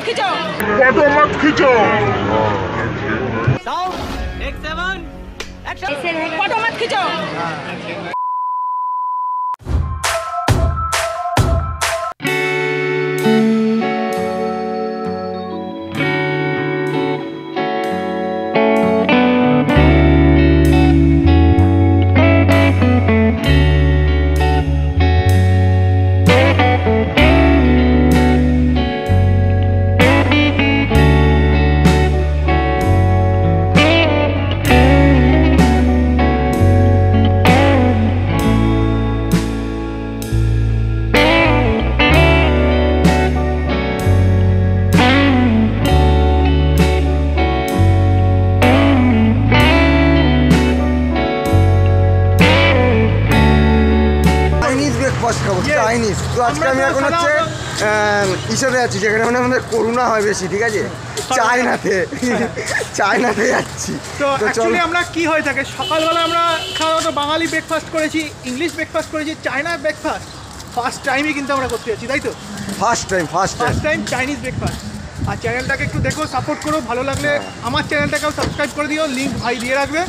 खींचो फोटो मत खींचो फोटो मत खींचो চাইনিজ। তো আজকে আমি এখন হচ্ছে ইসবে আছি যেখানে মানে আমাদের করোনা হয় বেশি, ঠিক আছে, চায়নাতে যাচ্ছি। তো অ্যাকচুয়ালি আমরা কি হয়ে থাকে সকালবেলা আমরা সাধারণত বাঙালি ব্রেকফাস্ট করেছি, ইংলিশ ব্রেকফাস্ট করেছি, চায়না ব্রেকফাস্ট ফার্স্ট টাইমই কিন্তু আমরা করতে যাচ্ছি, তাই তো? First time Chinese breakfast. আর চ্যানেলটাকে একটু দেখো, সাপোর্ট করো, ভালো লাগলে আমার চ্যানেলটাকেও সাবস্ক্রাইব করে দিও, লিঙ্ক ভাই দিয়ে রাখবে।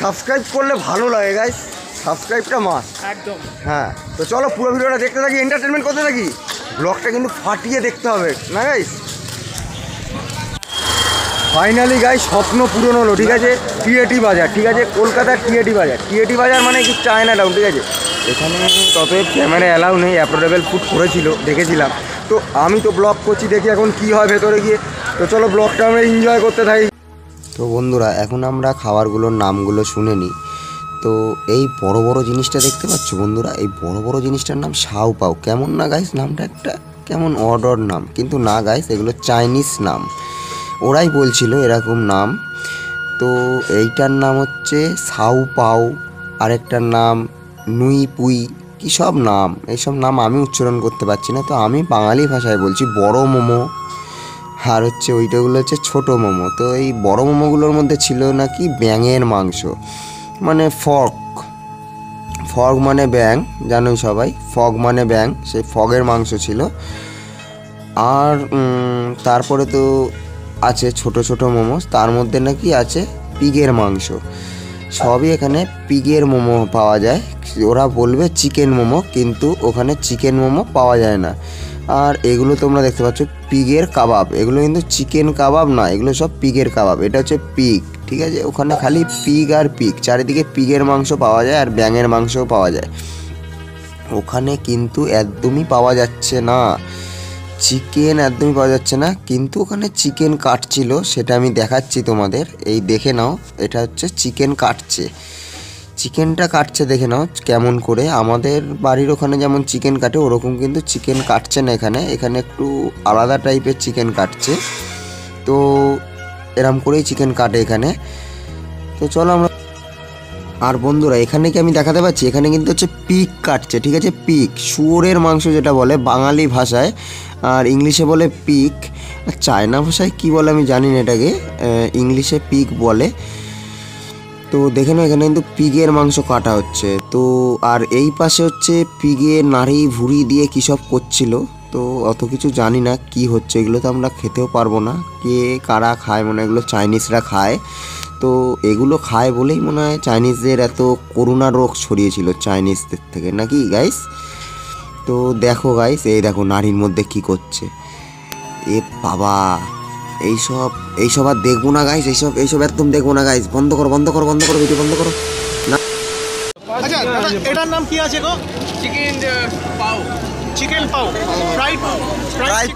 সাবস্ক্রাইব করলে ভালো লাগে গাইস, সাবস্ক্রাইবটা মাস্ট একদম। হ্যাঁ, তো চলো পুরো ভিডিওটা দেখতে থাকি, এন্টারটেনমেন্ট করতে থাকি, ব্লগটা কিন্তু ফাটিয়ে দেখতে হবে না গাইস। ফাইনালি গাইস স্বপ্ন পূরণ হলো, ঠিক আছে, টিএটি বাজার, ঠিক আছে, কলকাতার টিএটি বাজার মানে কি চায়না টাউন, ঠিক আছে। এখানে তত ক্যামেরা অ্যালাউ নেই, অ্যাফোর্ডেবল ফুড করেছিল, দেখেছিলাম। তো আমি তো ব্লগ করছি, দেখি এখন কি হয় ভেতরে গিয়ে। তো চলো ব্লগটা আমরা এনজয় করতে থাকি। তো বন্ধুরা এখন আমরা খাবারগুলোর নামগুলো শুনে নিই। তো এই বড় বড় জিনিসটা দেখতে পাচ্ছ বন্ধুরা, এই বড় বড় জিনিসটার নাম শাও পাও। কেমন না গাইস নামটা, একটা কেমন অর্ডার নাম, কিন্তু না গাইস এগুলো চাইনিজ নাম, ওরাই বলছিল এরকম নাম। তো এইটার নাম হচ্ছে শাও পাও, আরেকটার নাম নুই পুই, কী সব নাম, এইসব নাম আমি উচ্চারণ করতে পারছি না। তো আমি বাঙালি ভাষায় বলছি বড় মোমো, আর হচ্ছে ওইটাগুলো হচ্ছে ছোটো মোমো। তো এই বড় মোমোগুলোর মধ্যে ছিল নাকি ব্যাঙের মাংস, মানে ফগ মানে ব্যাং, জানোই সবাই, ফগ মানে ব্যাং, সেই ফগের মাংস ছিল। আর তারপরে তো আছে ছোট ছোট মোমোস, তার মধ্যে নাকি আছে পিগের মাংস। সবই এখানে পিগের মোমো পাওয়া যায়, ওরা বলবে চিকেন মোমো, কিন্তু ওখানে চিকেন মোমো পাওয়া যায় না। আর এগুলো তোমরা দেখতে পাচ্ছ পিগের কাবাব, এগুলো কিন্তু চিকেন কাবাব না, এগুলো সব পিগের কাবাব। এটা হচ্ছে পিগ, ঠিক আছে, ওখানে খালি পিগ আর পিগ, চারিদিকে পিগের মাংস পাওয়া যায় আর ব্যাঙের মাংসও পাওয়া যায়। ওখানে কিন্তু একদমই পাওয়া যাচ্ছে না চিকেন, একদমই পাওয়া যাচ্ছে না, কিন্তু ওখানে চিকেন কাটছিল, সেটা আমি দেখাচ্ছি তোমাদের, এই দেখে নাও। এটা হচ্ছে চিকেন কাটছে, চিকেনটা কাটছে, দেখে নাও কেমন করে। আমাদের বাড়ির ওখানে যেমন চিকেন কাটে ওরকম কিন্তু চিকেন কাটছে না এখানে, এখানে একটু আলাদা টাইপের চিকেন কাটছে। তো এরম করেই চিকেন কাটে এখানে। তো চলো আমরা, আর বন্ধুরা এখানে কি আমি দেখাতে পাচ্ছি, এখানে কিন্তু হচ্ছে পিগ কাটছে, ঠিক আছে, পিগ, শুয়োরের মাংস যেটা বলে বাঙালি ভাষায়, আর ইংলিশে বলে পিগ, আর চায়না ভাষায় কি বলে আমি জানি না, এটাকে ইংলিশে পিগ বলে। তো দেখে নাও এখানে কিন্তু পিগের মাংস কাটা হচ্ছে। তো আর এই পাশে হচ্ছে পিগের নাড়ি ভুড়ি দিয়ে কী সব করছিল, তো অত কিছু জানি না কি হচ্ছে, এগুলো তো আমরা খেতেও পারবো না, কে কারা খায়, মনে হয় এগুলো চাইনিজরা খায়। তো এগুলো খায় বলেই মনে হয় চাইনিজদের এত করোনা রোগ ছড়িয়েছিল চাইনিজদের থেকে, নাকি গাইস? তো দেখো গাইস, এই দেখো নাড়ির মধ্যে কি করছে, এ বাবা, এইসব আর দেখবো না গাইস, এইসব একদম দেখবো না গাইস, বন্ধ করো ভিডিও বন্ধ করো না। আচ্ছা দাদা এটার নাম কি আছে গো? চিকেন পাও, ফ্রাইড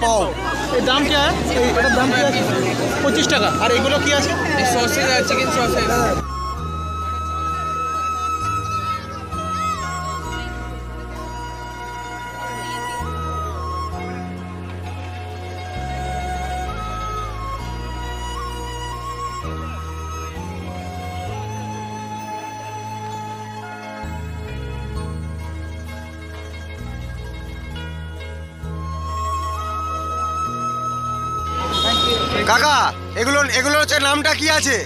পাও। এর দাম কি আছে? এটার দাম কি আছে? 25 টাকা। আর এগুলো কি আছে? সসেজ আছে, চিকেন সসেজ। কাকা এগুলো হচ্ছে নামটা কি আছে?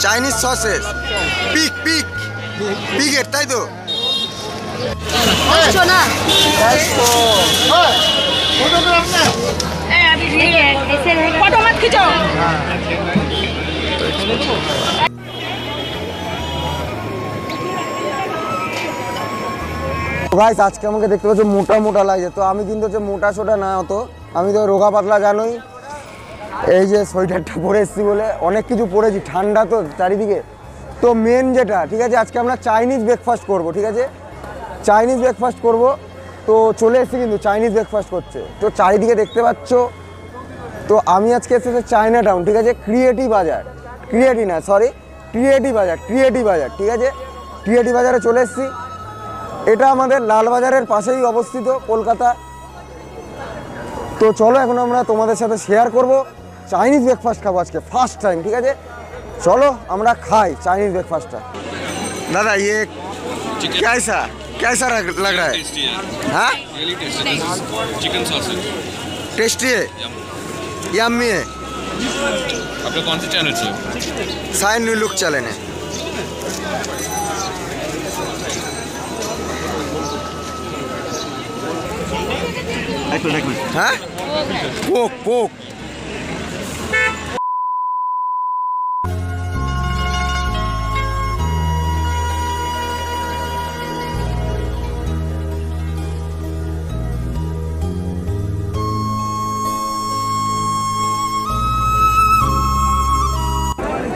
চাইনিজ সসেজ, পিগের, তাই তো? फोटो मत खींचो। গাইস আজকে আমাকে দেখতে পাচ্ছ মোটা মোটা লাগছে, তো আমি কিন্তু হচ্ছে মোটা সোটা না অত, আমি তো রোগা পাতলা জানোই। এই যে সোয়েটারটা পরে এসেছি বলে অনেক কিছু পরেছি, ঠান্ডা তো চারিদিকে। তো মেন যেটা ঠিক আছে, আজকে আমরা চাইনিজ ব্রেকফাস্ট করব, ঠিক আছে চাইনিজ ব্রেকফাস্ট করব। তো চলে এসেছি কিন্তু চাইনিজ ব্রেকফাস্ট করছে, তো চারিদিকে দেখতে পাচ্ছ। তো আমি আজকে এসেছি চায়না টাউন, ঠিক আছে ক্রিয়েটিভ বাজার, ক্রিয়েটিভ না সরি ক্রিয়েটিভ বাজার, ক্রিয়েটিভ বাজার, ঠিক আছে ক্রিয়েটিভ বাজারে চলে এসেছি। এটা আমাদের লালবাজারের পাশেই অবস্থিত কলকাতা। তো চলো এখন আমরা তোমাদের সাথে শেয়ার করব চাইনিজ ব্রেকফাস্ট খাবো আজকে ফার্স্ট টাইম, ঠিক আছে চলো আমরা খাই চাইনিজ ব্রেকফাস্টটা। দাদা ये कैसा कैसा लग रहा है? हाँ चिकन सॉसेज टेस्टी है, यम्मी है। आपका कौन से चैनल से? साइन न्यू लुक चैनल है। हाँ पोक पोक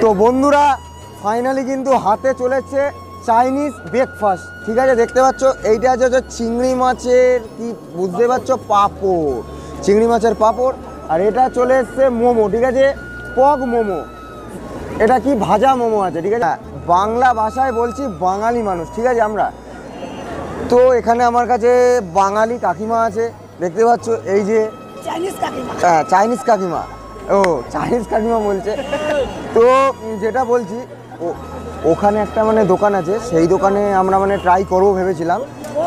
তো বন্ধুরা ফাইনালি কিন্তু হাতে চলেছে চাইনিজ ব্রেকফাস্ট, ঠিক আছে দেখতে পাচ্ছ এইটা হচ্ছে চিংড়ি মাছের কি বুঝতে পারছো পাঁপড়, চিংড়ি মাছের পাঁপড়। আর এটা চলে এসছে মোমো, ঠিক আছে পগ মোমো, এটা কি ভাজা মোমো আছে, ঠিক আছে বাংলা ভাষায় বলছি বাঙালি মানুষ, ঠিক আছে আমরা। তো এখানে আমার কাছে বাঙালি কাকিমা আছে দেখতে পাচ্ছ, এই যে হ্যাঁ চাইনিজ কাকিমা, ও চাইনিজ কাকিমা বলছে। তো যেটা বলছি ওখানে একটা মানে দোকান আছে, সেই দোকানে আমরা মানে ট্রাই করবো ভেবেছিলাম।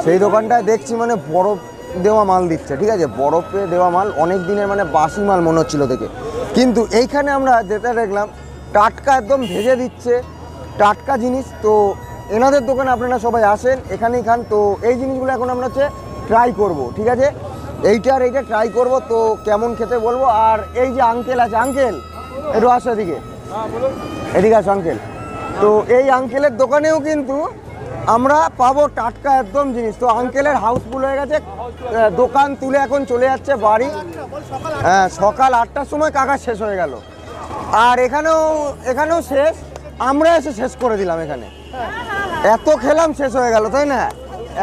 সেই দোকানটায় দেখছি মানে বরফ দেওয়া মাল দিচ্ছে, ঠিক আছে বরফে দেওয়া মাল, অনেক দিনের মানে বাসি মাল মনে হচ্ছিলো দেখে। কিন্তু এইখানে আমরা যেটা দেখলাম টাটকা একদম ভেজে দিচ্ছে, টাটকা জিনিস। তো এনাদের দোকানে আপনারা সবাই আসেন, এখানেই খান। তো এই জিনিসগুলো এখন আমরা হচ্ছে ট্রাই করব, ঠিক আছে এইটা আর এইটা ট্রাই করব। তো কেমন খেতে বলবো। আর এই যে আঙ্কেল আছে, আঙ্কেল একটু আসো এদিকে, এদিকে আসো আঙ্কেল। তো এই আঙ্কেলের দোকানেও কিন্তু আমরা পাবো টাটকা একদম জিনিস। তো আঙ্কেলের হাউসফুল হয়ে গেছে, দোকান তুলে এখন চলে যাচ্ছে বাড়ি। হ্যাঁ সকাল 8টার সময় কাকা শেষ হয়ে গেল। আর এখানেও শেষ, আমরা এসে শেষ করে দিলাম এখানে, এত খেলাম শেষ হয়ে গেল তাই না,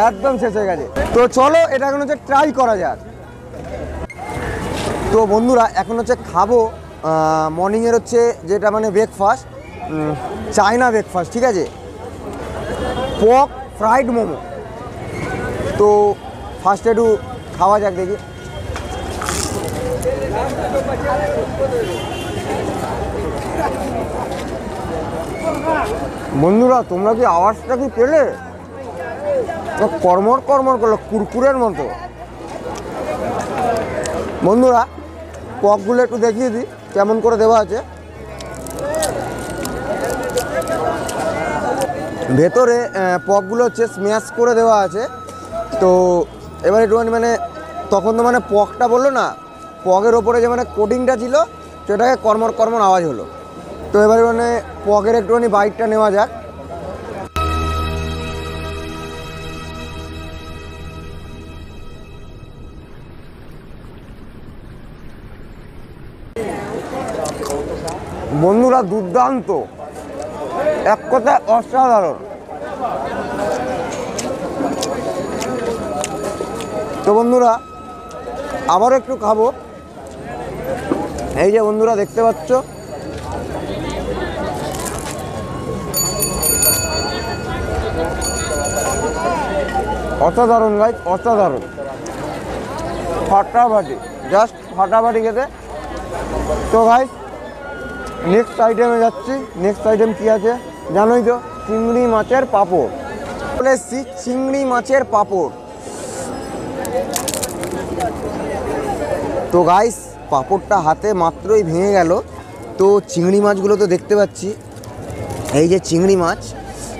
একদম শেষ হয়ে গেছে। তো চলো এটা এখন হচ্ছে ট্রাই করা যাক। তো বন্ধুরা এখন হচ্ছে খাবো মর্নিংয়ের হচ্ছে যেটা মানে ব্রেকফাস্ট, চায়না ব্রেকফাস্ট, ঠিক আছে পক ফ্রাইড মোমো। তো ফার্স্টে একটু খাওয়া যাক দেখি। বন্ধুরা তোমরা কি আওয়াজটা কি পেলে? কর্মর কর্মর করলো কুরকুরের মতো। বন্ধুরা পকগুলো একটু দেখিয়ে দিই কেমন করে দেওয়া আছে। ভেতরে পকগুলো হচ্ছে স্ম্যাশ করে দেওয়া আছে। তো এবার একটুখানি মানে তখন তো মানে পকটা বললো না, পকের ওপরে যে মানে কোটিংটা ছিল সেটাকে কর্মর কর্মর আওয়াজ হলো। তো এবারে মানে পকের একটুখানি বাইকটা নেওয়া যাক। বন্ধুরা দুর্দান্ত, এক কথায় অসাধারণ। তো বন্ধুরা আবারও একটু খাবো। এই যে বন্ধুরা দেখতে পাচ্ছ অসাধারণ গাইস, অসাধারণ ফাটাফাটি, জাস্ট ফাটাফাটি খেতে। তো গাইস নেক্সট আইটেমে যাচ্ছি। নেক্সট আইটেম কী আছে জানোই তো, চিংড়ি মাছের পাঁপড়। বলে এসছি চিংড়ি মাছের পাঁপড়। তো গাইস পাঁপড়টা হাতে মাত্রই ভেঙে গেল। তো চিংড়ি মাছগুলো তো দেখতে পাচ্ছি, এই যে চিংড়ি মাছ।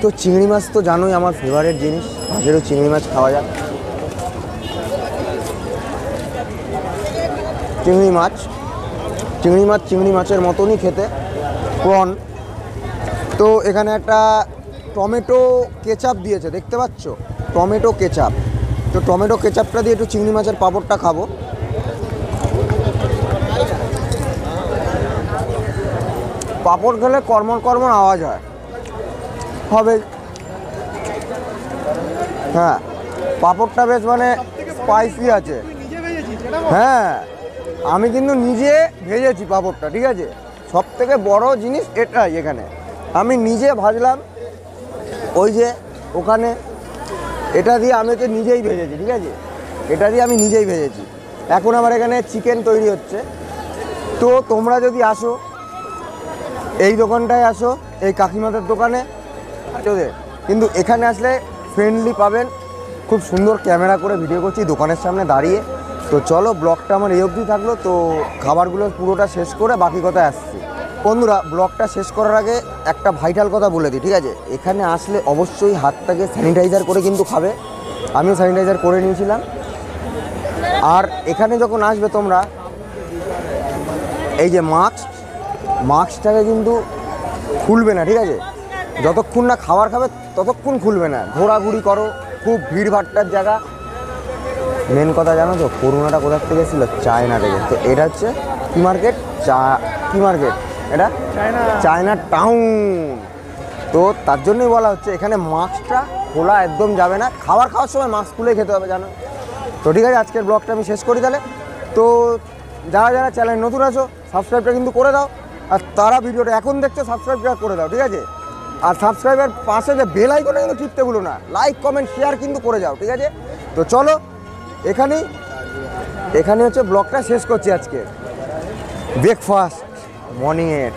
তো চিংড়ি মাছ তো জানোই আমার ফেভারিট জিনিস, মাছেরও চিংড়ি মাছ খাওয়া যাক। চিংড়ি মাছ চিংড়ি মাছের মতনই খেতে, প্রন। তো এখানে একটা টমেটো কেচাপ দিয়েছে, দেখতে পাচ্ছ, টমেটো কেচাপ। তো টমেটো কেচাপটা দিয়ে একটু চিংড়ি মাছের পাঁপড়টা খাবো। পাঁপড় খেলে কর্মর আওয়াজ হবে। হ্যাঁ, পাঁপড়টা বেশ মানে স্পাইসি আছে। নিজে ভেজেছিস এটা বল? হ্যাঁ, আমি কিন্তু নিজে ভেজেছি পাঁপড়টা, ঠিক আছে। সব থেকে বড় জিনিস এটাই, এখানে আমি নিজে ভাজলাম। ওই যে ওখানে এটা দিয়ে আমি তো নিজেই ভেজেছি, ঠিক আছে, এটা দিয়ে আমি নিজেই ভেজেছি। এখন আমার এখানে চিকেন তৈরি হচ্ছে। তো তোমরা যদি আসো এই দোকানটায়, আসো এই কাকিমাদের দোকানে, তোদের কিন্তু এখানে আসলে ফ্রেন্ডলি পাবেন। খুব সুন্দর ক্যামেরা করে ভিডিও করছি দোকানের সামনে দাঁড়িয়ে। তো চলো, ব্লগটা আমার এই অবধি থাকলো। তো খাবারগুলো পুরোটা শেষ করে বাকি কথায় আসছি। বন্ধুরা, ব্লগটা শেষ করার আগে একটা ভাইটাল কথা বলে দিই, ঠিক আছে। এখানে আসলে অবশ্যই হাতটাকে স্যানিটাইজার করে কিন্তু খাবে। আমিও স্যানিটাইজার করে নিয়েছিলাম। আর এখানে যখন আসবে তোমরা, এই যে মাস্কটাকে কিন্তু খুলবে না, ঠিক আছে। যতক্ষণ না খাবার খাবে ততক্ষণ খুলবে না। ঘোরাঘুরি করো, খুব ভিড়ভাট্টার জায়গা। মেন কথা জানো তো, করোনাটা কোথার থেকে এসেছিল? চায়না থেকে। তো এটা হচ্ছে কি মার্কেট? কি মার্কেট এটা? China town. তো তার জন্যই বলা হচ্ছে এখানে মাস্কটা খোলা একদম যাবে না। খাওয়ার সময় মাস্ক খুলে খেতে হবে, জানো তো। ঠিক আছে, আজকের ব্লগটা আমি শেষ করি তাহলে। তো যারা চ্যানেল নতুন আছো, সাবস্ক্রাইবটা কিন্তু করে দাও। আর তারা ভিডিওটা এখন দেখছো, সাবস্ক্রাইবটা করে দাও, ঠিক আছে। আর সাবস্ক্রাইবের পাশে যে বেল আইকনটা কিন্তু টিপতে ভুলো না। লাইক, কমেন্ট, শেয়ার কিন্তু করে যাও, ঠিক আছে। তো চলো, এখানে হচ্ছে ব্লগটা শেষ করছি আজকে। ব্রেকফাস্ট মর্নিংয়ের।